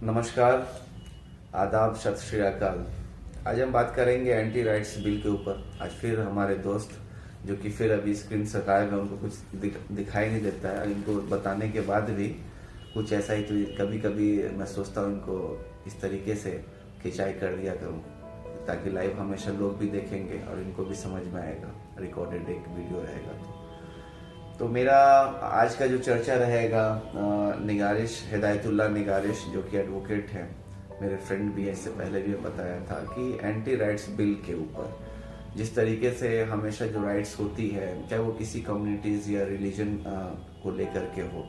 नमस्कार, आदाब, सत श्री अकाल। आज हम बात करेंगे एंटी राइट्स बिल के ऊपर। आज फिर हमारे दोस्त जो कि फिर अभी स्क्रीन से गायब है, उनको कुछ दिखाई नहीं देता है। इनको बताने के बाद भी कुछ ऐसा ही, तो कभी कभी मैं सोचता हूँ इनको इस तरीके से खिंचाई कर दिया करूँ ताकि लाइव हमेशा लोग भी देखेंगे और इनको भी समझ में आएगा। रिकॉर्डेड एक वीडियो रहेगा तो मेरा आज का जो चर्चा रहेगा निगारिश, हिदायतुल्लाह निगारिश, जो कि एडवोकेट हैं, मेरे फ्रेंड भी है, इससे पहले भी बताया था कि एंटी राइट्स बिल के ऊपर जिस तरीके से हमेशा जो राइट्स होती है, चाहे वो किसी कम्युनिटीज़ या रिलीजन को लेकर के हो,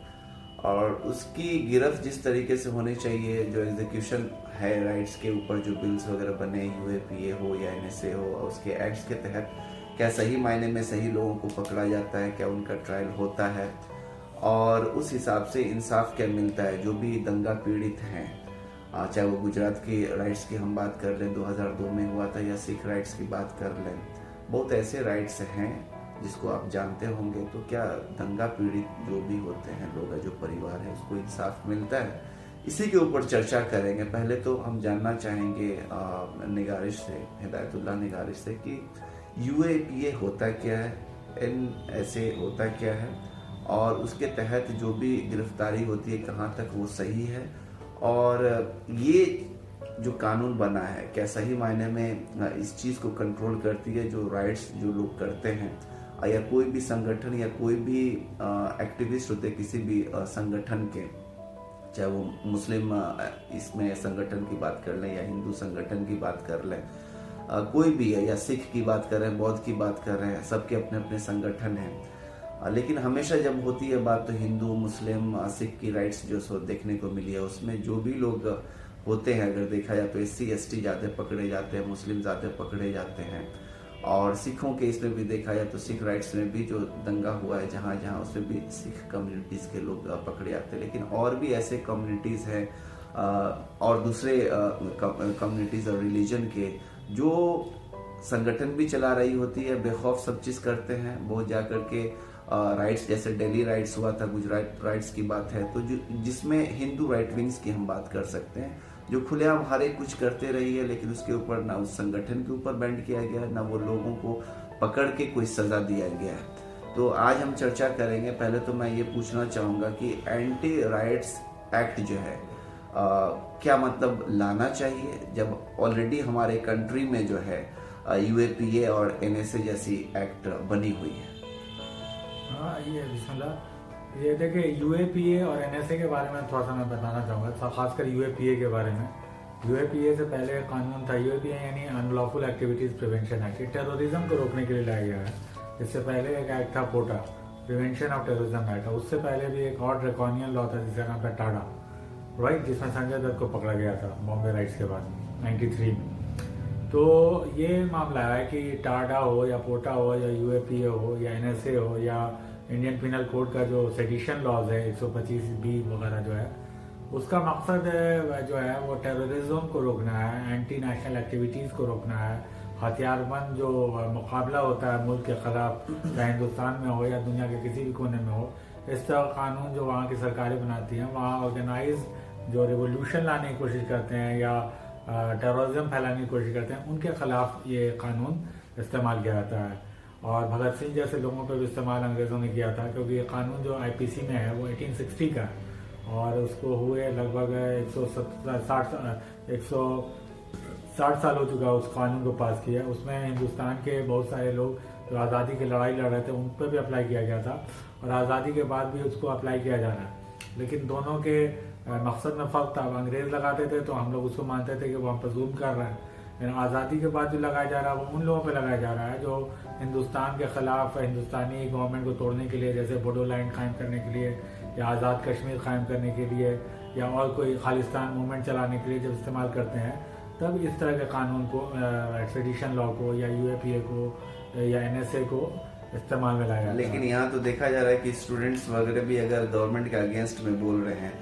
और उसकी गिरफ्त जिस तरीके से होनी चाहिए, जो एग्जीक्यूशन है राइट्स के ऊपर, जो बिल्स वगैरह बने, यूएपीए हो या एनएसए हो, और उसके एक्ट्स के तहत क्या सही मायने में सही लोगों को पकड़ा जाता है, क्या उनका ट्रायल होता है, और उस हिसाब से इंसाफ क्या मिलता है जो भी दंगा पीड़ित हैं। चाहे वो गुजरात की राइट्स की हम बात कर लें, 2002 में हुआ था, या सिख राइट्स की बात कर लें, बहुत ऐसे राइट्स हैं जिसको आप जानते होंगे। तो क्या दंगा पीड़ित जो भी होते हैं लोग, जो परिवार है, उसको इंसाफ मिलता है? इसी के ऊपर चर्चा करेंगे। पहले तो हम जानना चाहेंगे निगारिश से, हिदायतुल्लाह निगारिश से, कि यूएपीए होता क्या है, एनएसए होता क्या है, और उसके तहत जो भी गिरफ्तारी होती है कहाँ तक वो सही है, और ये जो कानून बना है क्या सही मायने में इस चीज़ को कंट्रोल करती है, जो राइट्स जो लोग करते हैं, या कोई भी संगठन या कोई भी एक्टिविस्ट होते किसी भी संगठन के, चाहे वो मुस्लिम इसमें संगठन की बात कर लें या हिंदू संगठन की बात कर लें, कोई भी है, या सिख की बात कर रहे हैं, बौद्ध की बात कर रहे हैं, सबके अपने अपने संगठन हैं। लेकिन हमेशा जब होती है बात तो हिंदू, मुस्लिम, सिख की राइट्स जो सो देखने को मिली है, उसमें जो भी लोग होते हैं, अगर देखा जाए तो एससी एसटी ज़्यादा पकड़े जाते हैं, मुस्लिम ज़्यादा पकड़े जाते हैं, और सिखों के इसमें भी देखा जाए तो सिख राइट्स में भी जो दंगा हुआ है जहाँ जहाँ, उसमें भी सिख कम्युनिटीज़ के लोग पकड़े जाते हैं। लेकिन और भी ऐसे कम्युनिटीज़ हैं और दूसरे कम्युनिटीज़ और रिलीजन के जो संगठन भी चला रही होती है, बेखौफ सब चीज़ करते हैं, बहुत जा कर के राइट्स, जैसे दिल्ली राइट्स हुआ था, गुजरात राइट्स की बात है, तो जिसमें हिंदू राइट विंग्स की हम बात कर सकते हैं, जो खुलेआम हर एक कुछ करते रही है, लेकिन उसके ऊपर ना उस संगठन के ऊपर बैंड किया गया, ना वो लोगों को पकड़ के कोई सजा दिया गया है। तो आज हम चर्चा करेंगे। पहले तो मैं ये पूछना चाहूँगा कि एंटी राइट्स एक्ट जो है क्या मतलब लाना चाहिए, जब ऑलरेडी हमारे कंट्री में जो है यूएपीए और एनएसए जैसी एक्ट बनी हुई है। हाँ, ये बिस्मिल्लाह। ये देखिए, यूएपीए और एनएसए के बारे में थोड़ा सा मैं बताना चाहूँगा, खासकर यूएपीए के बारे में। यूएपीए से पहले एक कानून था, यूएपीए यानी unlawful activities prevention act, terrorism को रोकने के लिए लाया गया है। इससे पहले एक एक्ट था पोटा, प्रिवेंशन ऑफ टेररिज्म एक्ट। उससे पहले भी एक और ड्रैकोनियन लॉ था जिसका नाम था टाडा, राइट, जिसमें संजय दत्त को पकड़ा गया था बॉम्बे राइट्स के बाद 93 में। तो ये मामला है कि टाडा हो या पोटा हो या यूएपीए हो या एनएसए हो या इंडियन पिनल कोड का जो सेडिशन लॉज है 125B वगैरह जो है, उसका मकसद जो है वो टेररिज्म को रोकना है, एंटी नेशनल एक्टिविटीज़ को रोकना है, हथियारबंद जो मुकाबला होता है मुल्क के खिलाफ, चाहे हिंदुस्तान में हो या दुनिया के किसी भी कोने में हो, इस तरह कानून जो वहाँ की सरकारें बनाती हैं, वहाँ ऑर्गेनाइज जो रिवोल्यूशन लाने की कोशिश करते हैं या टेररिज्म फैलाने की कोशिश करते हैं, उनके खिलाफ ये कानून इस्तेमाल किया जाता है। और भगत सिंह जैसे लोगों पर भी इस्तेमाल अंग्रेज़ों ने किया था, क्योंकि ये कानून जो आईपीसी में है वो 1860 का है, और उसको हुए लगभग 160 साल हो चुका है उस कानून को पास किया। उसमें हिंदुस्तान के बहुत सारे लोग जो आज़ादी की लड़ाई लड़ रहे थे उन पर भी अप्लाई किया गया था, और आज़ादी के बाद भी उसको अप्लाई किया जा रहा है। लेकिन दोनों के मकसद में फ़र्क था। अंग्रेज़ लगाते थे तो हम लोग उसको मानते थे कि वो हम पर जुल्म कर रहे हैं, लेकिन आज़ादी के बाद जो लगाया जा रहा है वो उन लोगों पे लगाया जा रहा है जो हिंदुस्तान के ख़िलाफ़, हिंदुस्तानी गवर्नमेंट को तोड़ने के लिए, जैसे बोडो लैंड कायम करने के लिए या आज़ाद कश्मीर कायम करने के लिए या और कोई खालिस्तान मूवमेंट चलाने के लिए जब इस्तेमाल करते हैं, तब इस तरह के कानून को, सेडिशन लॉ को या यूएपीए को या एनएसए को इस्तेमाल में लाया। लेकिन यहाँ तो देखा जा रहा है कि स्टूडेंट्स वगैरह भी अगर गवर्नमेंट के अगेंस्ट में बोल रहे हैं,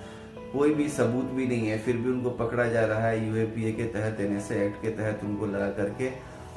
कोई भी सबूत भी नहीं है, फिर भी उनको पकड़ा जा रहा है यूएपीए के तहत, एनएसए एक्ट के तहत उनको लगा करके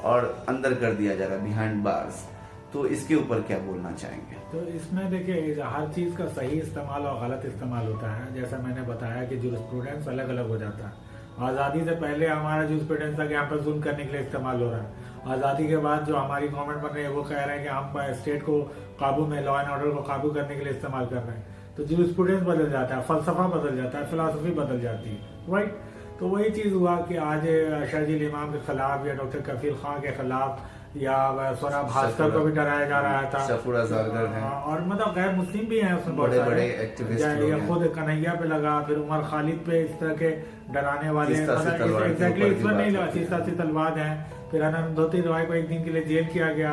और अंदर कर दिया जा रहा है, बिहाइंड बार्स। तो इसके ऊपर क्या बोलना चाहेंगे? तो इसमें देखिए हर चीज़ का सही इस्तेमाल और गलत इस्तेमाल होता है। जैसा मैंने बताया कि जूरिस्प्रूडेंस अलग अलग हो जाता है। आज़ादी से पहले हमारा जूरिस्प्रूडेंस था कि हम पर जुल्म करने के लिए इस्तेमाल हो रहा है। आज़ादी के बाद जो हमारी गवर्नमेंट बन रही है वो कह रहे हैं कि हम स्टेट को काबू में, लॉ एंड ऑर्डर को काबू करने के लिए इस्तेमाल कर रहे हैं। तो जूरिस्प्रूडेंस बदल जाता है, फलसफा बदल जाता है, फिलासफी बदल जाती है, राइट। तो वही चीज़ हुआ कि आज शर्जील इमाम के खिलाफ या डॉक्टर कफील खान के खिलाफ या स्वरा भास्कर को भी डराया जा रहा था। सफूरा ज़रगर हैं और मतलब गैर मुस्लिम भी हैं उसमें, बहुत बड़े एक्टिविस्ट या खुद कन्हैया पे लगा, फिर उमर खालिद पे इस तरह के डराने वाले एग्जैक्टली इस पर नहीं लगा, सीसा सी तलवार हैं। फिर अनंत धोती रॉय को एक दिन के लिए जेल किया गया,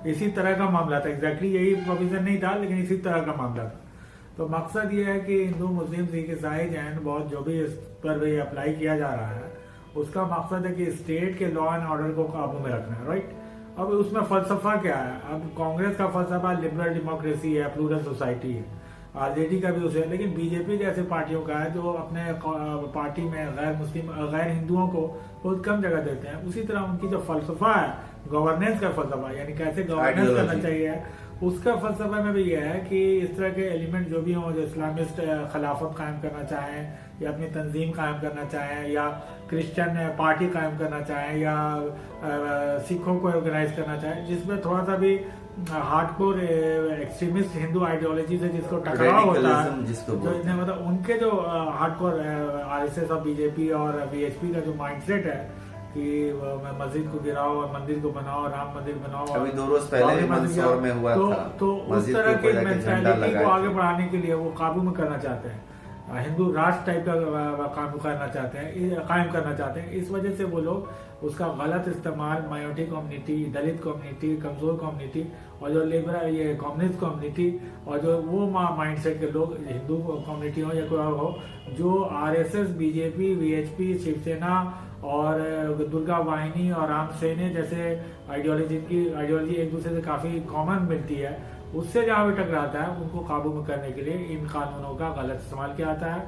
इसी तरह का मामला था। एग्जैक्टली यही प्रोविजन नहीं था लेकिन इसी तरह का मामला था। तो मकसद ये है कि हिंदू मुस्लिम सिख ईसाई जैन बहुत जो भी इस पर भी अप्लाई किया जा रहा है उसका मकसद है कि स्टेट के लॉ एंड ऑर्डर को काबू में रखना है, राइट। अब उसमें फलसफा क्या है? अब कांग्रेस का फलसफा लिबरल डेमोक्रेसी है, प्लूरल सोसाइटी है, आरजेडी का भी उसे है, लेकिन बीजेपी जैसे पार्टियों का है जो अपने पार्टी में गैर मुस्लिम गैर हिंदुओं को बहुत कम जगह देते हैं। उसी तरह उनकी जो फलसफा है गवर्नेंस का फलसफा, यानी कैसे गवर्नेंस करना चाहिए, उसका फलसफा में भी यह है कि इस तरह के एलिमेंट जो भी हों, जो इस्लामिस्ट खिलाफत कायम करना चाहें या अपनी तंजीम कायम करना चाहें या क्रिश्चियन पार्टी कायम करना चाहें या सिखों को ऑर्गेनाइज करना चाहें, जिसमें थोड़ा सा भी हार्डकोर एक्सट्रीमिस्ट हिंदू आइडियोलॉजी से जिसको टकराव होता है, जो मतलब उनके जो हार्डकोर आरएसएस और बीजेपी और बीएचपी का जो माइंडसेट है कि मस्जिद को गिराओ और मंदिर को बनाओ, राम मंदिर बनाओ। अभी 2 रोज पहले मंदसौर में हुआ था, तो उस तरह की मेंटालिटी को आगे बढ़ाने के लिए वो काबू में करना चाहते हैं, हिंदू राष्ट्र टाइप का काबू करना चाहते हैं, कायम करना चाहते हैं। इस वजह से वो लोग उसका गलत इस्तेमाल माइनॉरिटी कम्युनिटी, दलित कम्युनिटी, कमजोर कम्युनिटी और जो लिबरल ये कम्युनिस्ट कम्युनिटी और जो वो माइंडसेट के लोग हिंदू कम्युनिटी हो या कोई और हो, जो आरएसएस, बीजेपी, वीएचपी, शिवसेना और दुर्गा वाहिनी और राम सेने जैसे आइडियोलॉजी एक दूसरे से काफी कॉमन मिलती है, उससे जहाँ भी टकराता है उनको काबू में करने के लिए इन कानूनों का गलत इस्तेमाल किया जाता है,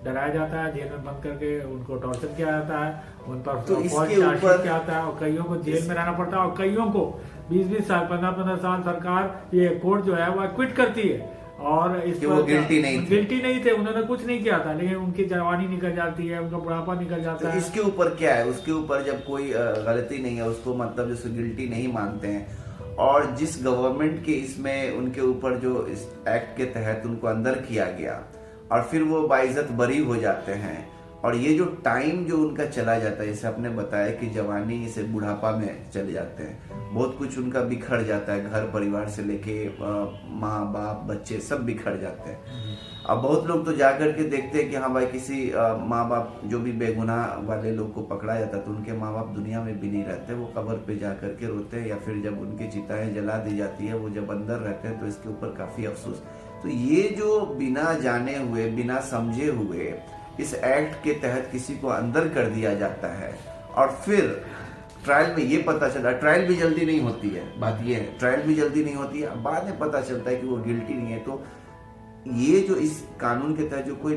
डराया जाता है, जेल में बंद करके उनको टॉर्चर किया जाता है, उन पर चार्जशीट किया जाता है और कईयों को जेल में रहना पड़ता है और कईयों को 20-20 साल 15-15 साल सरकार ये कोर्ट जो है वो क्विट करती है। और इस पर वो गिल्टी नहीं थे, उन्होंने कुछ नहीं किया था, लेकिन उनकी जवानी निकल जाती है, उनका बुढ़ापा निकल जाता है। इसके ऊपर क्या है? उसके ऊपर जब कोई गलती नहीं है उसको मतलब जैसे गिल्टी नहीं मानते हैं और जिस गवर्नमेंट के इसमें उनके ऊपर जो इस एक्ट के तहत उनको अंदर किया गया और फिर वो बाइज्जत बरी हो जाते हैं और ये जो टाइम जो उनका चला जाता है, जैसे आपने बताया कि जवानी से बुढ़ापा में चले जाते हैं, बहुत कुछ उनका बिखर जाता है, घर परिवार से लेके माँ बाप बच्चे सब बिखर जाते हैं। अब बहुत लोग तो जाकर के देखते हैं कि हाँ भाई किसी माँ बाप जो भी बेगुनाह वाले लोग को पकड़ा जाता है तो उनके माँ बाप दुनिया में भी नहीं रहते, वो कब्र पे जा करके रोते हैं या फिर जब उनकी चिताएं जला दी जाती है वो जब अंदर रहते हैं तो इसके ऊपर काफी अफसोस। तो ये जो बिना जाने हुए बिना समझे हुए इस एक्ट के तहत किसी को अंदर कर दिया जाता है और फिर ट्रायल में ये पता चला, ट्रायल भी जल्दी नहीं होती है, बात ये है ट्रायल भी जल्दी नहीं होती है, बाद में पता चलता है कि वो गिल्टी नहीं है। तो ये जो इस कानून के तहत जो कोई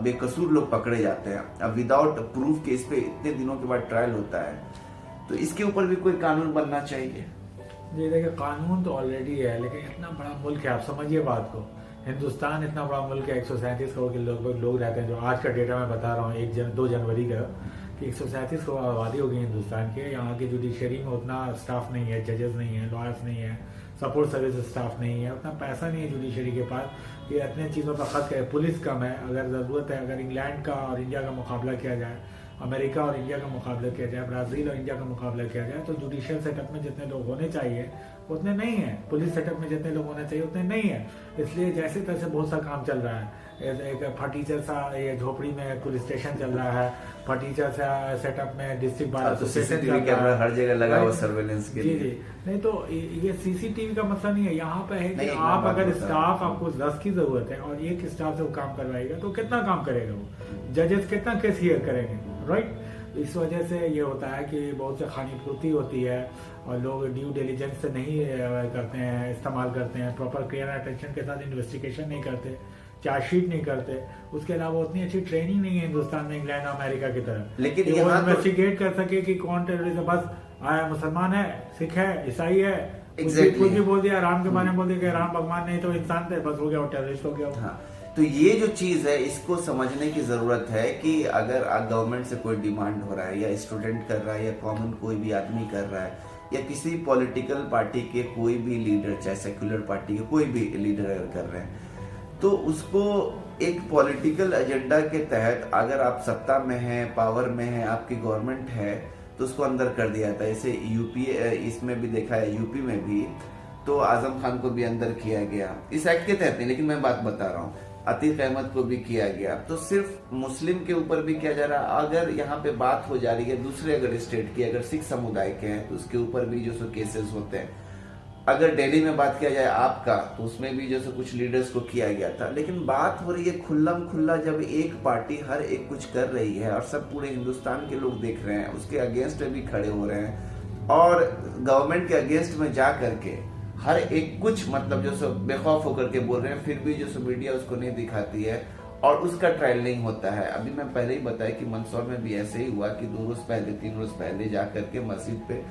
बेकसूर लोग पकड़े जाते हैं अब विदाउट प्रूफ के, इस पे इतने दिनों के बाद ट्रायल होता है, तो इसके ऊपर भी कोई कानून बनना चाहिए। जी देखिए, कानून तो ऑलरेडी है, लेकिन इतना बड़ा मुल्क है, आप समझिए बात को, हिंदुस्तान इतना बड़ा मुल्क है, 137 करोड़ के लोग रहते हैं, जो आज का डेटा मैं बता रहा हूँ 2 जनवरी का कि 137 करोड़ आबादी हो गई हिंदुस्तान के। यहाँ की जुडिशरी में उतना स्टाफ नहीं है, जजेस नहीं है, लॉयर्स नहीं है, सपोर्ट सर्विस स्टाफ नहीं है, उतना पैसा नहीं है जुडिशरी के पास कि इतने चीज़ों पर खर्च करे, पुलिस कम है। अगर ज़रूरत है, अगर इंग्लैंड का और इंडिया का मुकाबला किया जाए, अमेरिका और इंडिया का मुकाबला किया जाए, ब्राज़ील और इंडिया का मुकाबला किया जाए, तो जुडिशियल सेटअप में जितने लोग होने चाहिए उतने नहीं है, पुलिस सेटअप में जितने लोग होने चाहिए उतने नहीं है। इसलिए जैसे तैसे बहुत सा काम चल रहा है। एक फर्टीचर सा ये झोपड़ी में पुलिस स्टेशन चल रहा है, फर्टीचर सा सेटअप में डिस्ट्रिक्ट बार सीसीटीवी कैमरा हर जगह लगा हुआ सर्वेलेंस के लिए। जी नहीं, तो ये सीसीटीवी का मसला नहीं है, यहाँ पे है कि आप अगर स्टाफ, आपको 10 की जरूरत है और एक स्टाफ से वो काम करवाएगा तो कितना काम करेगा वो, जजेस कितना केस हियर करेंगे, राइट। इस वजह से ये होता है कि बहुत से खानीपूर्ति होती है और लोग ड्यू डिलीजेंस से नहीं करते हैं, इस्तेमाल करते हैं, प्रॉपर केयर अटेंशन के साथ इन्वेस्टिगेशन नहीं करते, चार्जशीट नहीं करते। उसके अलावा उतनी अच्छी ट्रेनिंग नहीं है हिंदुस्तान में इंग्लैंड अमेरिका की तरह, लेकिन वो इन्वेस्टिगेट कर सके कि कौन टेररिस्ट है। बस आया मुसलमान है, सिख है, ईसाई है, कुछ भी बोल दिया, राम के बारे में बोल दिया कि राम भगवान नहीं तो इंसान थे, बस हो गया, वो टेररिस्ट हो गया। हाँ, तो ये जो चीज है इसको समझने की जरूरत है कि अगर गवर्नमेंट से कोई डिमांड हो रहा है, या स्टूडेंट कर रहा है, या कॉमन कोई भी आदमी कर रहा है, या किसी पॉलिटिकल पार्टी के कोई भी लीडर, चाहे सेक्युलर पार्टी के कोई भी लीडर अगर कर रहे हैं, तो उसको एक पॉलिटिकल एजेंडा के तहत अगर आप सत्ता में हैं, पावर में हैं, आपकी गवर्नमेंट है, तो उसको अंदर कर दिया जाता है। जैसे यूपी इसमें भी देखा है, यूपी में भी तो आजम खान को भी अंदर किया गया इस एक्ट के तहत नहीं, लेकिन मैं बात बता रहा हूँ, अतीक अहमद को भी किया गया। तो सिर्फ मुस्लिम के ऊपर भी किया जा रहा है। अगर यहाँ पे बात हो जा रही है दूसरे अगर स्टेट की, अगर सिख समुदाय के हैं तो उसके ऊपर भी जो सो केसेस होते हैं। अगर दिल्ली में बात किया जाए आपका, तो उसमें भी जैसे कुछ लीडर्स को किया गया था। लेकिन बात हो रही है खुल्लम खुल्ला, जब एक पार्टी हर एक कुछ कर रही है और सब पूरे हिंदुस्तान के लोग देख रहे हैं, उसके अगेंस्ट भी खड़े हो रहे हैं, और गवर्नमेंट के अगेंस्ट में जा करके हर एक कुछ मतलब जो सो बेखौफ होकर के बोल रहे हैं, फिर भी जो सो मीडिया उसको नहीं दिखाती है और उसका ट्रायल नहीं होता है। अभी मैं पहले ही बताया कि मंदसौर में भी ऐसे ही हुआ कि 2 रोज पहले 3 रोज पहले जा करके मस्जिद पे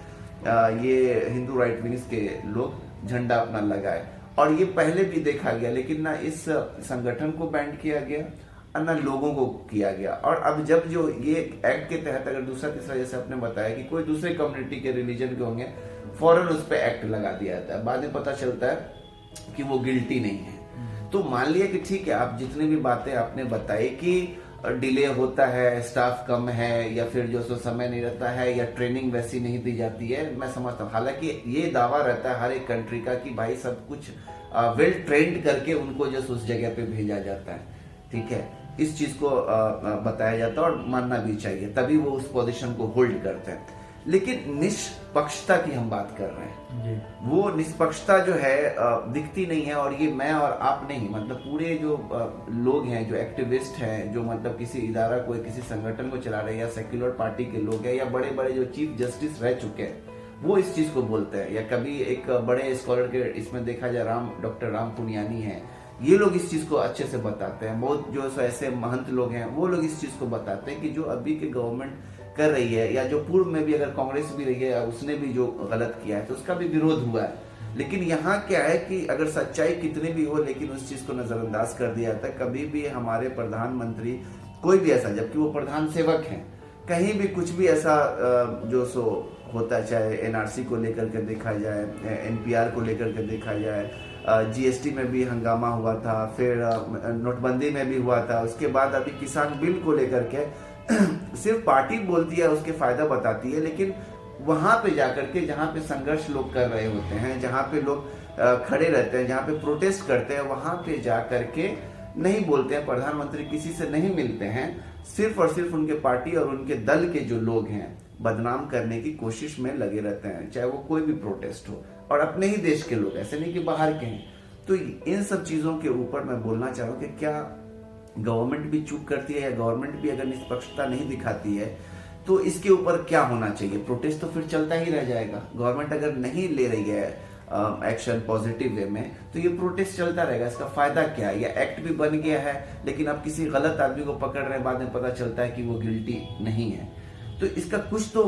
ये हिंदू राइट विंग्स के लोग झंडा अपना लगाए, और ये पहले भी देखा गया, लेकिन ना इस संगठन को बैंड किया गया और ना लोगों को किया गया। और अब जब जो ये एक्ट के तहत अगर दूसरा तीसरा, जैसे आपने बताया कि कोई दूसरे कम्युनिटी के रिलीजन के होंगे, फौरन उस पर एक्ट लगा दिया जाता है। बाद में पता चलता है कि वो गिल्टी नहीं है। तो मान लिया कि ठीक है, आप जितनी भी बातें आपने बताई कि डिले होता है, स्टाफ कम है, या फिर जो सो समय नहीं रहता है, या ट्रेनिंग वैसी नहीं दी जाती है, मैं समझता हूँ। हालांकि ये दावा रहता है हर एक कंट्री का कि भाई सब कुछ वेल ट्रेंड करके उनको जो उस जगह पे भेजा जाता है, ठीक है, इस चीज को बताया जाता है और मानना भी चाहिए, तभी वो उस पोजीशन को होल्ड करते हैं। लेकिन निष्पक्षता की हम बात कर रहे हैं जी। वो निष्पक्षता जो है दिखती नहीं है। और ये मैं और आप नहीं, मतलब पूरे जो लोग हैं, जो एक्टिविस्ट हैं, जो मतलब किसी इदारा को, किसी संगठन को चला रहे हैं, या सेक्युलर पार्टी के लोग हैं, या बड़े बड़े जो चीफ जस्टिस रह चुके हैं, वो इस चीज को बोलते हैं। या कभी एक बड़े स्कॉलर के इसमें देखा जाए, डॉक्टर राम पुनियानी है, ये लोग इस चीज को अच्छे से बताते हैं। बहुत जो ऐसे महंत लोग हैं, वो लोग इस चीज को बताते हैं कि जो अभी के गवर्नमेंट कर रही है, या जो पूर्व में भी अगर कांग्रेस भी रही है, उसने भी जो गलत किया है तो उसका भी विरोध हुआ है। लेकिन यहाँ क्या है कि अगर सच्चाई कितनी भी हो, लेकिन उस चीज को नजरअंदाज कर दिया जाता है। कभी भी हमारे प्रधानमंत्री कोई भी ऐसा, जबकि वो प्रधान सेवक हैं, कहीं भी कुछ भी ऐसा जो सो होता है, चाहे एनआरसी को लेकर के देखा जाए, एनपीआर को लेकर के देखा जाए, जीएसटी में भी हंगामा हुआ था, फिर नोटबंदी में भी हुआ था, उसके बाद अभी किसान बिल को लेकर के सिर्फ पार्टी बोलती है, उसके फायदा बताती है, लेकिन वहां पे जाकर के जहां पे संघर्ष लोग कर रहे होते हैं, जहां पे लोग खड़े रहते हैं, जहां पे प्रोटेस्ट करते हैं, वहां पे जाकर के नहीं बोलते हैं। प्रधानमंत्री किसी से नहीं मिलते हैं, सिर्फ और सिर्फ उनके पार्टी और उनके दल के जो लोग हैं बदनाम करने की कोशिश में लगे रहते हैं, चाहे वो कोई भी प्रोटेस्ट हो, और अपने ही देश के लोग, ऐसे नहीं कि बाहर के हैं। तो इन सब चीजों के ऊपर मैं बोलना चाह रहा हूँ कि क्या गवर्नमेंट भी चूक करती है, या गवर्नमेंट भी अगर निष्पक्षता नहीं दिखाती है, तो इसके ऊपर क्या होना चाहिए? प्रोटेस्ट तो फिर चलता ही रह जाएगा। गवर्नमेंट अगर नहीं ले रही है एक्शन पॉजिटिव वे में, तो ये प्रोटेस्ट चलता रहेगा। इसका फायदा क्या है? या एक्ट भी बन गया है, लेकिन अब किसी गलत आदमी को पकड़ रहे हैं, बाद में पता चलता है कि वो गिल्टी नहीं है। तो इसका कुछ तो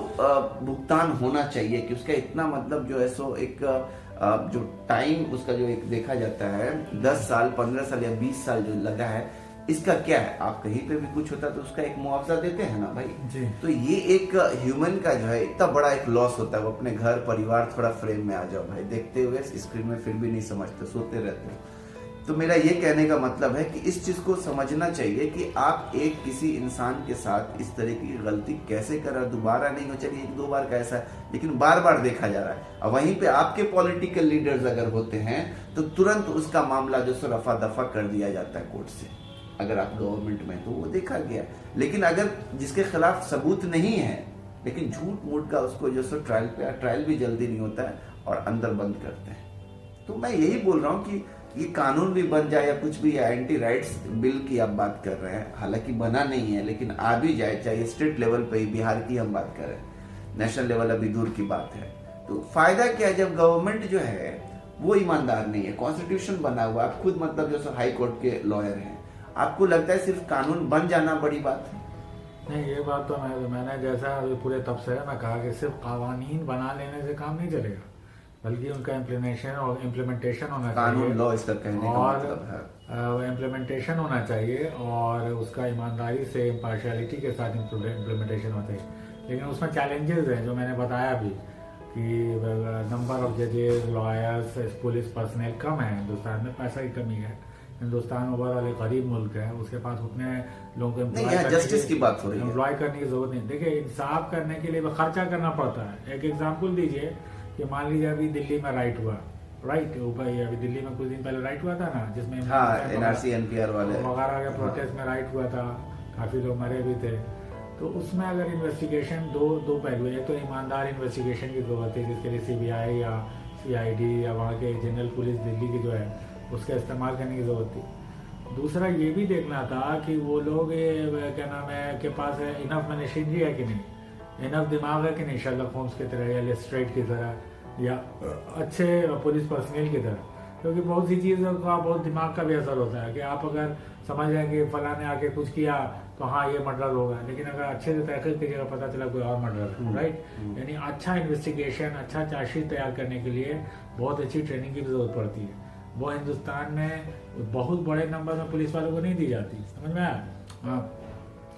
भुगतान होना चाहिए कि उसका इतना मतलब जो है सो एक जो टाइम उसका जो एक देखा जाता है 10 साल 15 साल या 20 साल जो लगा है, इसका क्या है? आप कहीं पे भी कुछ होता है तो उसका एक मुआवजा देते हैं ना भाई जी। तो ये एक ह्यूमन का जो है इतना बड़ा एक लॉस होता है। वो अपने घर परिवार थोड़ा फ्रेम में आ जाओ भाई, देखते हुए स्क्रीन में फिर भी नहीं समझते, सोते रहते हो। तो मेरा ये कहने का मतलब है कि इस चीज को समझना चाहिए कि आप एक किसी इंसान के साथ इस तरह की गलती कैसे कर रहे हो। दोबारा नहीं हो, चलिए 1-2 बार का ऐसा है, लेकिन बार बार देखा जा रहा है। और वहीं पे आपके पॉलिटिकल लीडर्स अगर होते हैं तो तुरंत उसका मामला जो सो रफा दफा कर दिया जाता है कोर्ट से। अगर आप गवर्नमेंट में तो वो देखा गया। लेकिन अगर जिसके खिलाफ सबूत नहीं है, लेकिन झूठ मूठ का उसको जो सो ट्रायल भी जल्दी नहीं होता है और अंदर बंद करते हैं। तो मैं यही बोल रहा हूँ कि ये कानून भी बन जाए या कुछ भी, या एंटी राइट्स बिल की आप बात कर रहे हैं, हालांकि बना नहीं है लेकिन आ भी जाए, चाहे स्टेट लेवल पे ही, बिहार की हम बात कर रहे हैं, नेशनल लेवल अभी दूर की बात है। तो फायदा क्या है जब गवर्नमेंट जो है वो ईमानदार नहीं है। कॉन्स्टिट्यूशन बना हुआ, आप खुद मतलब जो हाई कोर्ट के लॉयर हैं, आपको लगता है सिर्फ कानून बन जाना बड़ी बात है? नहीं, ये बात तो मैंने जैसा अभी पूरे तब से मैं कहा कि सिर्फ कानून बना लेने से काम नहीं चलेगा। बल्कि उनका इम्प्लीमेंटेशन होना कानून चाहिए लॉ इसका कहने का और मतलब है। इम्प्लीमेंटेशन होना चाहिए और उसका ईमानदारी से इम्पार्शियलिटी के साथ इम्प्लीमेंटेशन होता है। लेकिन उसमें चैलेंजेस हैं जो मैंने बताया भी कि नंबर ऑफ जजेस, लॉयर्स, पुलिस पर्सनल कम है हिंदुस्तान में, पैसा की कमी है। हिंदुस्तान ओवरऑल एक गरीब मुल्क है, उसके पास उतने लोगों को जस्टिस की बात हो रही है, एम्प्लॉय करने की जरूरत नहीं। देखिए, इंसाफ करने के लिए खर्चा करना पड़ता है। एक एग्जाम्पल दीजिए कि मान लीजिए अभी दिल्ली में राइट हुआ, अभी दिल्ली में कुछ दिन पहले राइट हुआ था ना, जिसमें NRC NPR वाले वगैरह के प्रोटेस्ट में राइट हुआ था, काफी लोग मरे भी थे। तो उसमें अगर इन्वेस्टिगेशन दो पहलू है। एक तो ईमानदार इन्वेस्टिगेशन की जरूरत है, जिसके लिए CBI या CID या वहाँ के जनरल पुलिस दिल्ली की जो है उसका इस्तेमाल करने की जरूरत थी। दूसरा ये भी देखना था कि वो लोग क्या नाम है के पास इनफ मशीनरी है कि नहीं, इनफ दिमाग है कि नहीं, शर्लक होम्स की तरह या लेस्ट्रेट की तरह या अच्छे पुलिस पर्सनल की तरह। क्योंकि बहुत सी चीज़ों का बहुत दिमाग का भी असर होता है कि आप अगर समझ रहे कि फला ने आके कुछ किया तो हाँ ये मर्डर होगा, लेकिन अगर अच्छे से तहकीक कीजिएगा पता चला कोई और मर्डर है, राइट। यानी अच्छा इन्वेस्टिगेशन, अच्छा चार्जशीट तैयार करने के लिए बहुत अच्छी ट्रेनिंग की जरूरत पड़ती है। वो हिंदुस्तान में बहुत बड़े नंबर में पुलिस वालों को नहीं दी जाती, समझ में आया।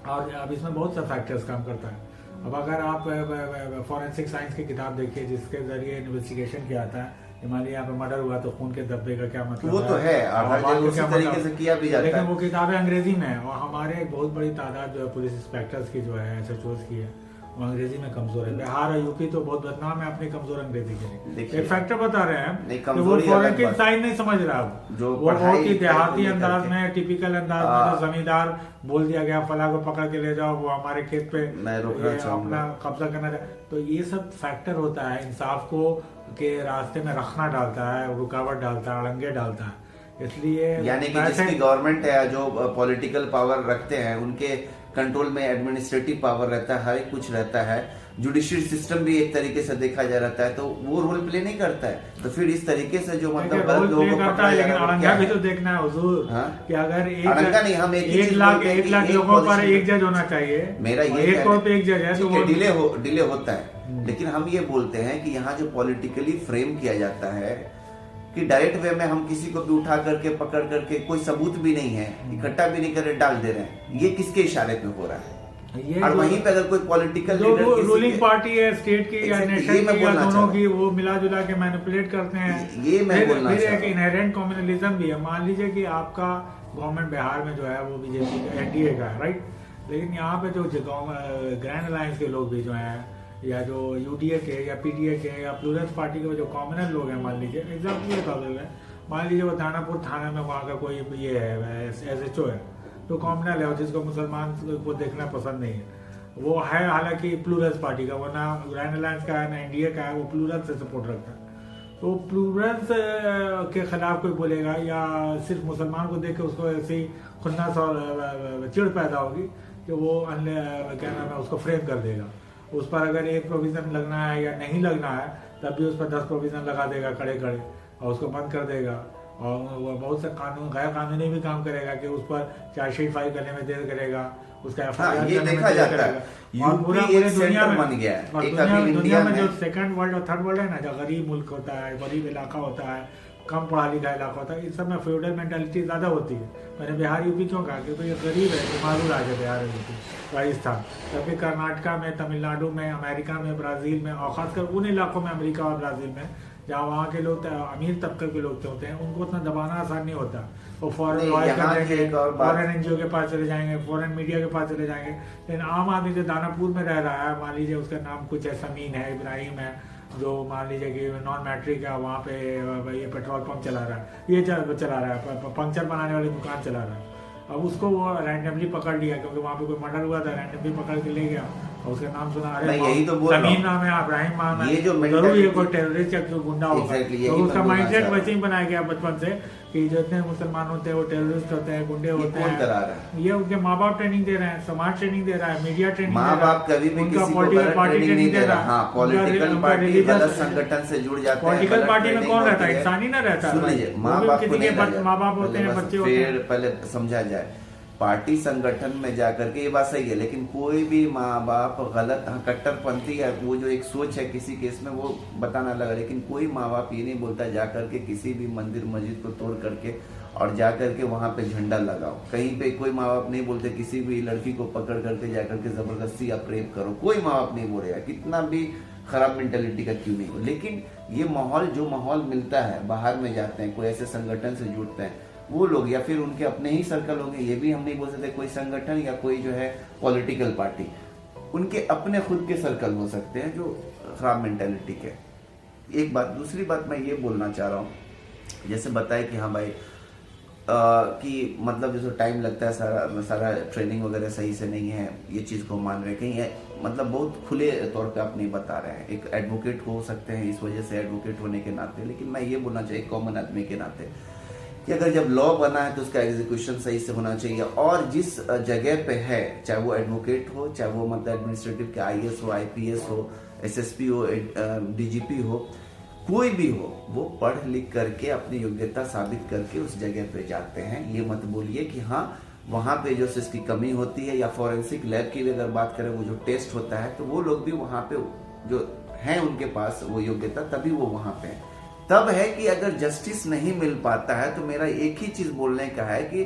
और अब इसमें बहुत सा फैक्टर्स काम करता है। अब अगर आप फॉरेंसिक साइंस की किताब देखिए जिसके जरिए इन्वेस्टिगेशन किया आता है, मान लीजिए यहाँ पे मर्डर हुआ तो खून के धब्बे का क्या मतलब वो तो है, हर जगह उसी तरीके से किया भी जाता है। लेकिन वो किताबें अंग्रेजी में है और हमारे एक बहुत बड़ी तादाद जो है पुलिस इंस्पेक्टर्स की जो है SHOs की है वो अंग्रेजी में कमजोर है। बिहार और यूपी तो बहुत बदनाम है अपनी कमजोर अंग्रेजी के लिए। एक फैक्टर बता रहे हैं कि वो फॉरेंसिक साइंस नहीं समझ रहा, वो बहुत ही देहाती अंदाज में, टिपिकल अंदाज में, जो जमींदार बोल दिया गया फला को पकड़ के ले जाओ, वो हमारे खेत पे अपना कब्जा करना चाहे। तो ये सब फैक्टर होता है इंसाफ को के रास्ते में रखना डालता है, रुकावट डालता है, अड़ंगे डालता है। इसलिए यानी कि जिसकी गवर्नमेंट है, जो पॉलिटिकल पावर रखते हैं, उनके कंट्रोल में एडमिनिस्ट्रेटिव पावर रहता है, हर एक कुछ रहता है, जुडिशियल सिस्टम भी एक तरीके से देखा जा रहता है, तो वो रोल प्ले नहीं करता है। तो फिर इस तरीके से जो मतलब गलत लोगों को पकड़ा लेकिन अड़ंगा भी तो देखना है हुजूर, कि अगर अड़ंगा नहीं, हम एक लाख लोगों पर एक जज होना चाहिए, मेरा ये एक जज है तो डिले होता है। लेकिन हम ये बोलते हैं कि यहाँ जो पॉलिटिकली फ्रेम किया जाता है कि डायरेक्ट वे में हम किसी को भी उठा करके पकड़ करके, कोई सबूत भी नहीं है, इकट्ठा भी नहीं करे, डाल दे रहे हैं, ये किसके इशारे पे हो रहा है? और वहीं पे अगर कोई पॉलिटिकल लीडर, रूलिंग पार्टी है स्टेट की या नेशनल की या दोनों की, वो मिला जुला के मैनिपुलेट करते हैं। ये मैं बोलना चाहता हूं। एक इनहेरेंट कम्युनलिज्म भी है। मान लीजिए कि आपका गवर्नमेंट बिहार में जो है वो बीजेपी का, NDA का है, राइट। लेकिन यहाँ पे जो ग्रैंड अलायंस के लोग भी जो है, या जो UDA के या PDA के या प्लूरल्स पार्टी के जो कॉमनर लोग हैं, मान लीजिए एग्जाम्पल है, मान लीजिए वो दानापुर थाना में वहाँ का कोई ये है SHO है, तो कॉमनल है जिसको मुसलमान को देखना पसंद नहीं है, वो है हालांकि प्लूरल्स पार्टी का, वो ना ग्रैंड अलायंस का है ना NDA का है, वो प्लूरल्स से सपोर्ट रखता है। तो प्लूरल्स के खिलाफ कोई बोलेगा या सिर्फ मुसलमान को देख के उसको ऐसी खुन्नस और चिड़ पैदा होगी कि वो क्या नाम है उसको फ्रेम कर देगा। उस पर अगर एक प्रोविजन लगना है या नहीं लगना है तब भी उस पर 10 प्रोविजन लगा देगा खड़े और उसको बंद कर देगा। और वो बहुत से गैर कानूनी भी काम करेगा कि उस पर चार्जशीट फाइल करने में देर करेगा, उसका FIR ये देखा जाता है। और पूरा दुनिया में बन गया है। दुनिया में जो सेकंड वर्ल्ड और थर्ड वर्ल्ड है ना, जो गरीब मुल्क होता है, गरीब इलाका होता है, कम पढ़ा लिखा इलाका होता है, इस सब में फ्यूडल मेंटालिटी ज्यादा होती है। मैंने बिहार UP क्यों कहा, क्योंकि ये गरीब है, मारू राज्य बिहार UP राजस्थान, जबकि कर्नाटका में, तमिलनाडु में, अमेरिका में, ब्राजील में, और खासकर उन इलाकों में अमेरिका और ब्राजील में जहाँ वहाँ के लोग अमीर तबके के लोग होते हैं, उनको उतना दबाना आसान नहीं होता। वो फॉरेन लॉयर कर देंगे, फॉरेन NGO के पास चले जाएंगे, फॉरेन मीडिया के पास चले जाएंगे। लेकिन आम आदमी जो दानापुर में रह रहा है, मान लीजिए उसका नाम कुछ है, समीन है, इब्राहिम है, जो मान लीजिए कि नॉन मैट्रिक है, वहाँ पे ये पेट्रोल पंप चला रहा है, ये चला रहा है, पंक्चर बनाने वाली दुकान चला रहा है। अब उसको वो रैंडमली पकड़ लिया क्योंकि वहाँ पे कोई मर्डर हुआ था, रैंडमली पकड़ के ले गया और उसका नाम सुना, अरे यही तो बोल समीम नाम है, इब्राहिम नाम है, ये जो जरूर ये कोई टेररिस्ट या कोई गुंडा होगा। तो उसका माइंडसेट वैसे ही बनाया गया बचपन से कि जितने मुसलमान होते हैं वो टेररिस्ट होते हैं, गुंडे होते हैं। ये उनके माँ बाप ट्रेनिंग दे रहे हैं, समाज ट्रेनिंग दे रहा है, मीडिया ट्रेनिंग दे रहा है, माँ बाप कभी भी किसी को गलत ट्रेनिंग नहीं दे रहा। हाँ, पॉलिटिकल पार्टी गलत संगठन से जुड़ जाते हैं। पॉलिटिकल पार्टी में कौन रहता है? इंसान ही ना रहता है। माँ बाप माँ बाप होते हैं, बच्चे होते हैं। पहले समझा जाए पार्टी संगठन में जाकर के, ये बात सही है, लेकिन कोई भी माँ बाप गलत, हाँ कट्टरपंथी है वो जो एक सोच है किसी केस में वो बताना लगा, लेकिन कोई माँ बाप ये नहीं बोलता जाकर के किसी भी मंदिर मस्जिद को तोड़ करके और जाकर के वहाँ पे झंडा लगाओ। कहीं पे कोई माँ बाप नहीं बोलते किसी भी लड़की को पकड़ करके जाकर के जबरदस्ती आप रेप करो, कोई माँ बाप नहीं बोलेगा, कितना भी खराब मेंटेलिटी का क्यों नहीं हो। लेकिन ये माहौल, जो माहौल मिलता है, बाहर में जाते हैं, कोई ऐसे संगठन से जुड़ते हैं वो लोग, या फिर उनके अपने ही सर्कल होंगे, ये भी हम नहीं बोल सकते कोई संगठन या कोई जो है पॉलिटिकल पार्टी, उनके अपने खुद के सर्कल हो सकते हैं जो खराब मेंटेलिटी के। एक बात, दूसरी बात मैं ये बोलना चाह रहा हूँ, जैसे बताए कि हाँ भाई कि मतलब जैसे टाइम लगता है, सारा ट्रेनिंग वगैरह सही से नहीं है, ये चीज़ को मान रहे कहीं है, मतलब बहुत खुले तौर पे आप नहीं बता रहे हैं। एक एडवोकेट हो सकते हैं इस वजह से, एडवोकेट होने के नाते, लेकिन मैं ये बोलना चाहिए कॉमन आदमी के नाते कि अगर जब लॉ बना है तो उसका एग्जीक्यूशन सही से होना चाहिए, और जिस जगह पे है, चाहे वो एडवोकेट हो, चाहे वो मतलब एडमिनिस्ट्रेटिव के IAS हो, IPS हो, SSP हो, DGP हो, कोई भी हो, वो पढ़ लिख करके अपनी योग्यता साबित करके उस जगह पे जाते हैं। ये मत बोलिए कि हाँ वहाँ पे जो इसकी कमी होती है, या फॉरेंसिक लैब की भी अगर बात करें, वो जो टेस्ट होता है तो वो लोग भी वहाँ पे जो हैं उनके पास वो योग्यता, तभी वो वहाँ पे हैं। तब है कि अगर जस्टिस नहीं मिल पाता है तो मेरा एक ही चीज बोलने का है कि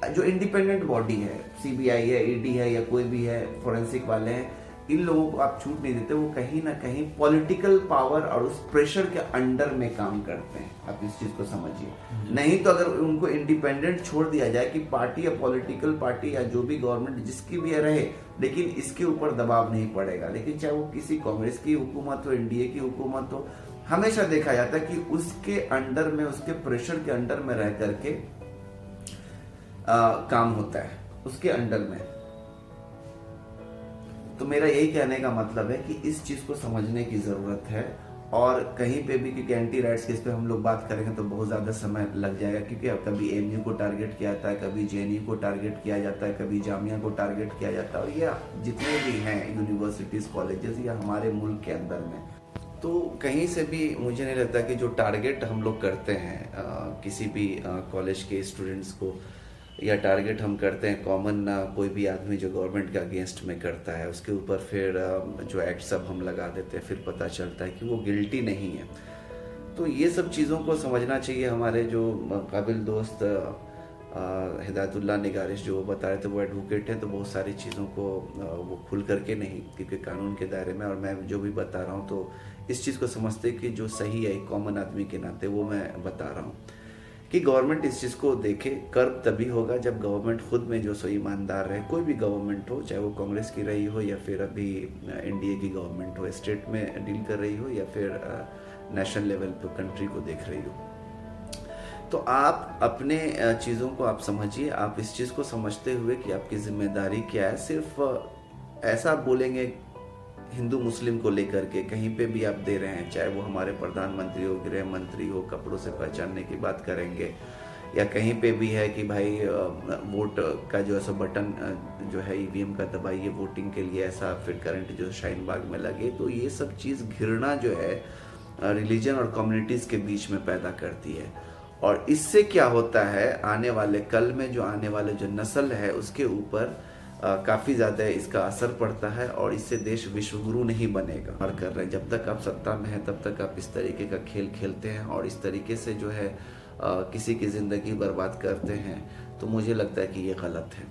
जो इंडिपेंडेंट बॉडी है, CBI है, ED है, या कोई भी है, फोरेंसिक वाले हैं, इन लोगों को आप छूट नहीं देते, वो कहीं ना कहीं पॉलिटिकल पावर और उस प्रेशर के अंडर में काम करते हैं। आप इस चीज को समझिए। नहीं तो अगर उनको इंडिपेंडेंट छोड़ दिया जाए कि पार्टी या पॉलिटिकल पार्टी या जो भी गवर्नमेंट जिसकी भी रहे, लेकिन इसके ऊपर दबाव नहीं पड़ेगा। लेकिन चाहे वो किसी कांग्रेस की हुकूमत हो, NDA की हुकूमत हो, हमेशा देखा जाता है कि उसके अंडर में, उसके प्रेशर के अंडर में रह करके काम होता है, उसके अंडर में। तो मेरा यही कहने का मतलब है कि इस चीज को समझने की जरूरत है। और कहीं पे भी, क्योंकि एंटी राइट्स केस पे हम लोग बात करेंगे तो बहुत ज्यादा समय लग जाएगा, क्योंकि कभी AMU को टारगेट किया जाता है, कभी JNU को टारगेट किया जाता है, कभी जामिया को टारगेट किया जाता है, और ये जितने भी हैं यूनिवर्सिटीज, कॉलेजेस, या हमारे मुल्क के अंदर में, तो कहीं से भी मुझे नहीं लगता कि जो टारगेट हम लोग करते हैं किसी भी कॉलेज के स्टूडेंट्स को, या टारगेट हम करते हैं कॉमन कोई भी आदमी जो गवर्नमेंट के अगेंस्ट में करता है, उसके ऊपर फिर जो एक्ट सब हम लगा देते हैं, फिर पता चलता है कि वो गिल्टी नहीं है। तो ये सब चीज़ों को समझना चाहिए। हमारे जो काबिल दोस्त हिदायतुल्लाह निगारिश जो वो बता रहे थे, वो एडवोकेट हैं, तो बहुत सारी चीज़ों को वो खुल करके नहीं, क्योंकि कानून के दायरे में, और मैं जो भी बता रहा हूँ तो इस चीज़ को समझते कि जो सही है एक कॉमन आदमी के नाते, वो मैं बता रहा हूँ कि गवर्नमेंट इस चीज़ को देखे। कर्व तभी होगा जब गवर्नमेंट खुद में जो सो ईमानदार रहे, कोई भी गवर्नमेंट हो, चाहे वो कांग्रेस की रही हो या फिर अभी NDA की गवर्नमेंट हो, स्टेट में डील कर रही हो या फिर नेशनल लेवल पे कंट्री को देख रही हो। तो आप अपने चीज़ों को आप समझिए, आप इस चीज़ को समझते हुए कि आपकी जिम्मेदारी क्या है। सिर्फ ऐसा बोलेंगे हिंदू मुस्लिम को लेकर के कहीं पे भी आप दे रहे हैं, चाहे वो हमारे प्रधानमंत्री हो, गृह मंत्री हो, कपड़ों से पहचानने की बात करेंगे, या कहीं पे भी है कि भाई वोट का जो ऐसा बटन जो है EVM का दबाइए वोटिंग के लिए, ऐसा फिर करंट जो शाहीन बाग में लगे, तो ये सब चीज़ घृणा जो है रिलीजन और कम्युनिटीज़ के बीच में पैदा करती है। और इससे क्या होता है, आने वाले कल में जो आने वाले जो नस्ल है उसके ऊपर काफ़ी ज़्यादा इसका असर पड़ता है, और इससे देश विश्वगुरु नहीं बनेगा। और कर रहे हैं, जब तक आप सत्ता में हैं तब तक आप इस तरीके का खेल खेलते हैं और इस तरीके से जो है किसी की ज़िंदगी बर्बाद करते हैं, तो मुझे लगता है कि ये गलत है।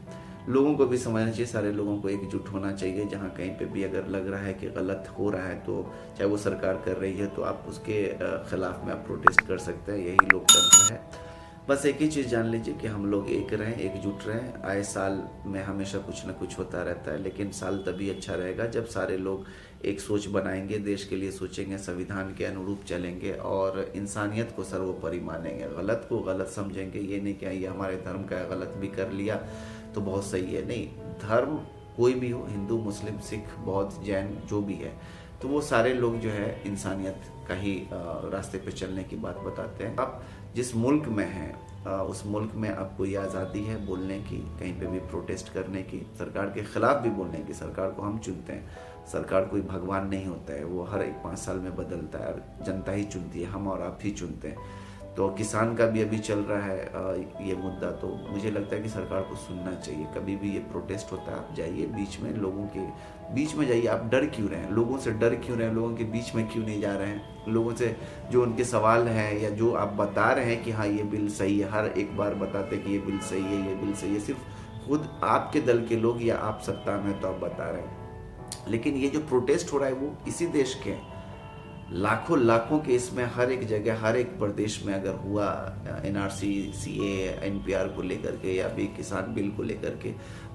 लोगों को भी समझना चाहिए, सारे लोगों को एकजुट होना चाहिए। जहाँ कहीं पे भी अगर लग रहा है कि गलत हो रहा है, तो चाहे वो सरकार कर रही है, तो आप उसके खिलाफ में आप प्रोटेस्ट कर सकते हैं, यही लोकतंत्र है। बस एक ही चीज़ जान लीजिए कि हम लोग एक रहें, एकजुट रहें। आए साल में हमेशा कुछ ना कुछ होता रहता है, लेकिन साल तभी अच्छा रहेगा जब सारे लोग एक सोच बनाएंगे, देश के लिए सोचेंगे, संविधान के अनुरूप चलेंगे और इंसानियत को सर्वोपरि मानेंगे। गलत को गलत समझेंगे, ये नहीं कि ये हमारे धर्म का गलत भी कर लिया तो बहुत सही है, नहीं। धर्म कोई भी हो, हिंदू, मुस्लिम, सिख, बौद्ध, जैन, जो भी है, तो वो सारे लोग जो है इंसानियत का ही रास्ते पे चलने की बात बताते हैं। आप जिस मुल्क में हैं उस मुल्क में आपको ये आज़ादी है बोलने की, कहीं पे भी प्रोटेस्ट करने की, सरकार के खिलाफ भी बोलने की। सरकार को हम चुनते हैं, सरकार कोई भगवान नहीं होता है, वो हर 5 साल में बदलता है और जनता ही चुनती है, हम और आप ही चुनते हैं। तो किसान का भी अभी चल रहा है ये मुद्दा। तो मुझे लगता है कि सरकार को सुनना चाहिए। कभी भी ये प्रोटेस्ट होता है आप जाइए बीच में, लोगों के बीच में जाइए। आप डर क्यों रहे हैं, लोगों से डर क्यों रहे हैं, लोगों के बीच में क्यों नहीं जा रहे हैं, लोगों से जो उनके सवाल हैं या जो आप बता रहे हैं कि हाँ ये बिल सही है, हर एक बार बताते कि ये बिल सही है, ये बिल सही है, सिर्फ खुद आपके दल के लोग या आप सत्ता में तो आप बता रहे हैं। लेकिन ये जो प्रोटेस्ट हो रहा है वो इसी देश के हैं। लाखों लाखों के इसमें हर एक जगह, हर एक प्रदेश में अगर हुआ NRC, CA, NPR को लेकर के या भी किसान बिल को लेकर के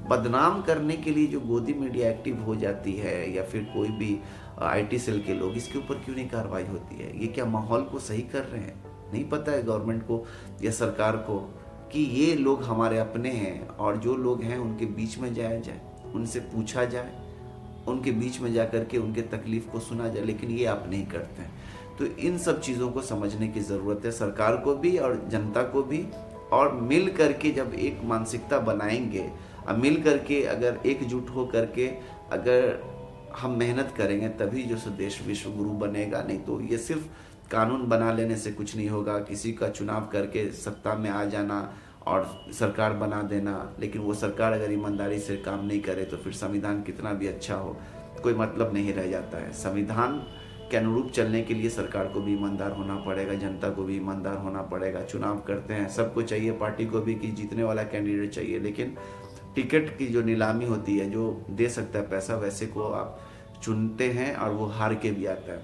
बदनाम करने के लिए जो गोदी मीडिया एक्टिव हो जाती है या फिर कोई भी IT सेल के लोग, इसके ऊपर क्यों नहीं कार्रवाई होती है? ये क्या माहौल को सही कर रहे हैं? नहीं पता है गवर्नमेंट को या सरकार को कि ये लोग हमारे अपने हैं और जो लोग हैं उनके बीच में जाया जाए, उनसे पूछा जाए, उनके बीच में जाकर के उनके तकलीफ को सुना जाए। लेकिन ये आप नहीं करते हैं। तो इन सब चीज़ों को समझने की ज़रूरत है सरकार को भी और जनता को भी। और मिल करके जब एक मानसिकता बनाएंगे, अब मिल करके अगर एकजुट हो करके अगर हम मेहनत करेंगे तभी जो सो देश विश्व गुरु बनेगा। नहीं तो ये सिर्फ कानून बना लेने से कुछ नहीं होगा। किसी का चुनाव करके सत्ता में आ जाना और सरकार बना देना, लेकिन वो सरकार अगर ईमानदारी से काम नहीं करे तो फिर संविधान कितना भी अच्छा हो कोई मतलब नहीं रह जाता है। संविधान के अनुरूप चलने के लिए सरकार को भी ईमानदार होना पड़ेगा, जनता को भी ईमानदार होना पड़ेगा। चुनाव करते हैं, सबको चाहिए, पार्टी को भी कि जीतने वाला कैंडिडेट चाहिए, लेकिन टिकट की जो नीलामी होती है, जो दे सकता है पैसा वैसे को आप चुनते हैं और वो हार के भी आता है।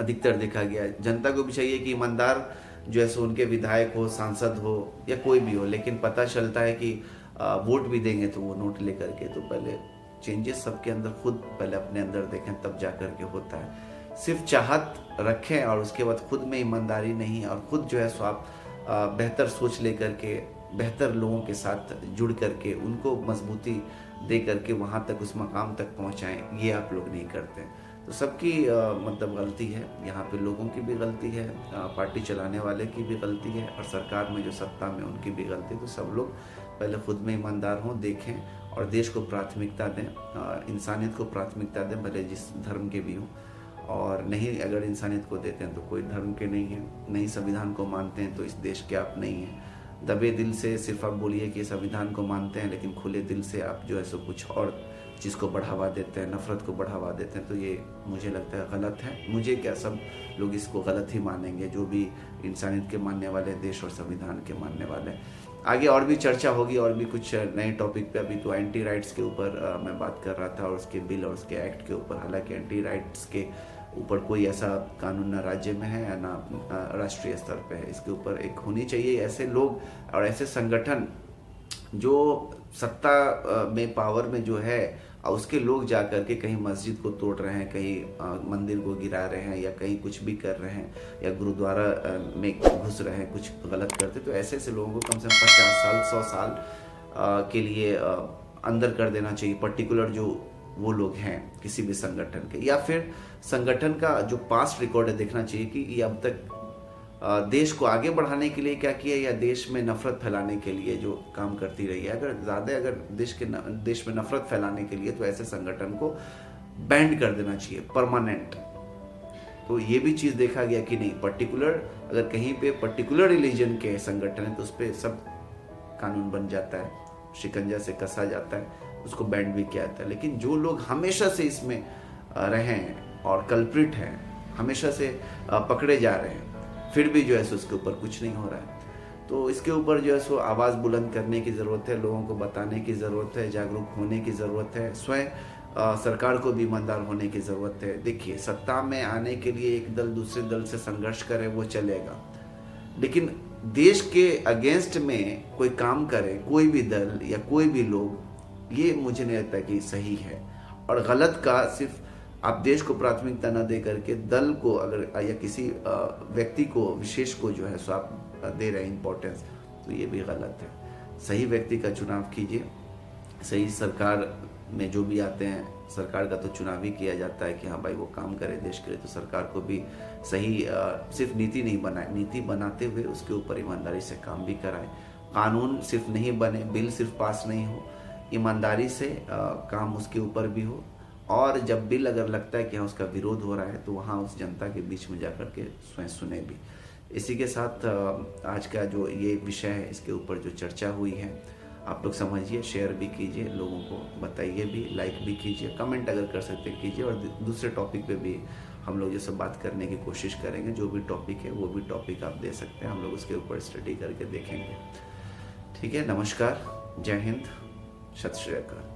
अधिकतर देखा गया है। जनता को भी चाहिए कि ईमानदार जो है सो उनके विधायक हो, सांसद हो या कोई भी हो, लेकिन पता चलता है कि वोट भी देंगे तो वो नोट लेकर के। तो पहले चेंजेस सबके अंदर, खुद पहले अपने अंदर देखें तब जा कर के होता है। सिर्फ चाहत रखें और उसके बाद खुद में ईमानदारी नहीं, और खुद जो है सो आप बेहतर सोच लेकर के बेहतर लोगों के साथ जुड़ करके उनको मजबूती दे करके वहाँ तक, उस मकाम तक पहुँचाएँ, ये आप लोग नहीं करते। तो सबकी मतलब गलती है, यहाँ पे लोगों की भी गलती है, पार्टी चलाने वाले की भी गलती है और सरकार में जो सत्ता में उनकी भी गलती। तो सब लोग पहले खुद में ईमानदार हों, देखें और देश को प्राथमिकता दें, इंसानियत को प्राथमिकता दें, भले जिस धर्म के भी हों। और नहीं अगर इंसानियत को देते हैं तो कोई धर्म के नहीं है, नहीं संविधान को मानते हैं तो इस देश के आप नहीं हैं। दबे दिल से सिर्फ आप बोलिए कि संविधान को मानते हैं, लेकिन खुले दिल से आप जो है सो कुछ और चीज़ को बढ़ावा देते हैं, नफरत को बढ़ावा देते हैं। तो ये मुझे लगता है गलत है। मुझे क्या, सब लोग इसको गलत ही मानेंगे जो भी इंसानियत के मानने वाले, देश और संविधान के मानने वाले। आगे और भी चर्चा होगी और भी कुछ नए टॉपिक पे। अभी तो एंटी राइट्स के ऊपर मैं बात कर रहा था और उसके बिल और उसके एक्ट के ऊपर। हालांकि एंटी राइट्स के ऊपर कोई ऐसा कानून ना राज्य में है या ना राष्ट्रीय स्तर पे है। इसके ऊपर एक होनी चाहिए ऐसे लोग और ऐसे संगठन जो सत्ता में, पावर में जो है, और उसके लोग जा कर के कहीं मस्जिद को तोड़ रहे हैं, कहीं मंदिर को गिरा रहे हैं या कहीं कुछ भी कर रहे हैं या गुरुद्वारा में घुस रहे हैं, कुछ गलत करते। तो ऐसे ऐसे लोगों को कम से कम 50 साल 100 साल के लिए अंदर कर देना चाहिए। पर्टिकुलर जो वो लोग हैं किसी भी संगठन के, या फिर संगठन का जो पास्ट रिकॉर्ड है देखना चाहिए कि ये अब तक देश को आगे बढ़ाने के लिए क्या किया या देश में नफरत फैलाने के लिए जो काम करती रही है। अगर ज़्यादा अगर देश में नफरत फैलाने के लिए तो ऐसे संगठन को बैंड कर देना चाहिए परमानेंट। तो ये भी चीज़ देखा गया कि नहीं, पर्टिकुलर अगर कहीं पे पर्टिकुलर रिलीजन के संगठन है तो उस पर सब कानून बन जाता है, शिकंजा से कसा जाता है, उसको बैंड भी किया जाता है। लेकिन जो लोग हमेशा से इसमें रहे हैं और कल्प्रिट हैं, हमेशा से पकड़े जा रहे हैं, फिर भी जो है सो उसके ऊपर कुछ नहीं हो रहा है। तो इसके ऊपर जो है सो आवाज़ बुलंद करने की ज़रूरत है, लोगों को बताने की ज़रूरत है, जागरूक होने की ज़रूरत है, स्वयं सरकार को भी ईमानदार होने की ज़रूरत है। देखिए, सत्ता में आने के लिए एक दल दूसरे दल से संघर्ष करे वो चलेगा, लेकिन देश के अगेंस्ट में कोई काम करे कोई भी दल या कोई भी लोग, ये मुझे नहीं लगता कि सही है। और गलत का सिर्फ आप देश को प्राथमिकता न दे करके दल को अगर या किसी व्यक्ति को विशेष को जो है सो आप दे रहे हैं इम्पोर्टेंस, तो ये भी गलत है। सही व्यक्ति का चुनाव कीजिए। सही सरकार में जो भी आते हैं, सरकार का तो चुनाव ही किया जाता है कि हाँ भाई वो काम करे देश के लिए, तो सरकार को भी सही सिर्फ नीति नहीं बनाए, नीति बनाते हुए उसके ऊपर ईमानदारी से काम भी कराए। कानून सिर्फ नहीं बने, बिल सिर्फ पास नहीं हो, ईमानदारी से काम उसके ऊपर भी हो। और जब बिल अगर लगता है कि हाँ उसका विरोध हो रहा है तो वहाँ उस जनता के बीच में जाकर के स्वयं सुने भी। इसी के साथ आज का जो ये विषय है इसके ऊपर जो चर्चा हुई है आप लोग समझिए, शेयर भी कीजिए, लोगों को बताइए भी, लाइक भी कीजिए, कमेंट अगर कर सकते कीजिए, और दूसरे टॉपिक पे भी हम लोग ये सब बात करने की कोशिश करेंगे। जो भी टॉपिक है वो भी टॉपिक आप दे सकते हैं, हम लोग उसके ऊपर स्टडी करके देखेंगे। ठीक है, नमस्कार, जय हिंद, सत श्री अकाल।